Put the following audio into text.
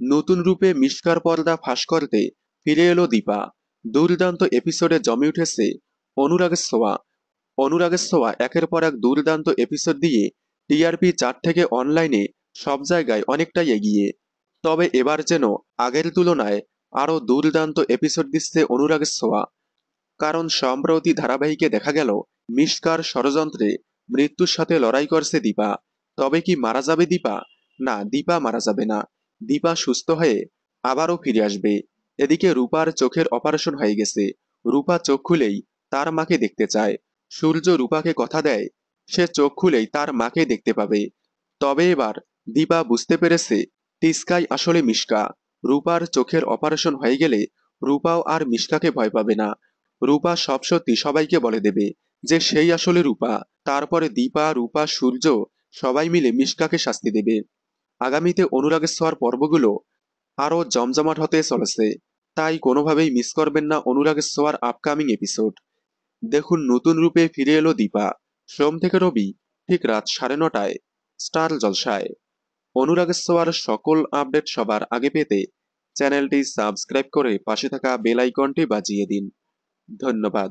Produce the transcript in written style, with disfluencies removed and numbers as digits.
নতুন রূপে মিশকার পর্দা ফাঁস করতে ফিরে এলো দীপা। দুর্দান্ত এপিসোডে জমে উঠেছে অনুরাগের ছোঁয়া। অনুরাগের ছোঁয়া একের পর এক দুর্দান্ত এপিসোড দিয়ে টিআরপি চার্ট থেকে অনলাইনে সব জায়গায় অনেকটাই এগিয়ে। তবে এবার যেন আগের তুলনায় আরও দুর্দান্ত এপিসোড দিচ্ছে অনুরাগের ছোঁয়া। কারণ সম্প্রতি ধারাবাহিকে দেখা গেল মিশকার ষড়যন্ত্রে মৃত্যুর সাথে লড়াই করছে দীপা। তবে কি মারা যাবে দীপা? না, দীপা মারা যাবে না। দীপা সুস্থ হয়ে আবারও ফিরে আসবে। এদিকে রূপার চোখের অপারেশন হয়ে গেছে। রূপা চোখ খুলেই তার মাকে দেখতে চায়। সূর্য রূপাকে কথা দেয় সে চোখ খুলেই তার মাকে দেখতে পাবে। তবে এবার দীপা বুঝতে পেরেছে টিস্কাই আসলে মিশকা। রূপার চোখের অপারেশন হয়ে গেলে রূপাও আর মিশকাকে ভয় পাবে না। রূপা সব সত্যি সবাইকে বলে দেবে যে সেই আসলে রূপা। তারপরে দীপা, রূপা, সূর্য সবাই মিলে মিশকাকে শাস্তি দেবে। আগামীতে অনুরাগের ছোঁয়ার পর্বগুলো আরও জমজমাট হতে চলেছে। তাই কোনোভাবেই মিস করবেন না অনুরাগের ছোঁয়ার আপকামিং এপিসোড। দেখুন নতুন রূপে ফিরে এলো দীপা। সোম থেকে রবি ঠিক রাত 9:30টায় স্টার জলসায়। অনুরাগের ছোঁয়ার সকল আপডেট সবার আগে পেতে চ্যানেলটি সাবস্ক্রাইব করে পাশে থাকা বেল আইকনটি বাজিয়ে দিন। ধন্যবাদ।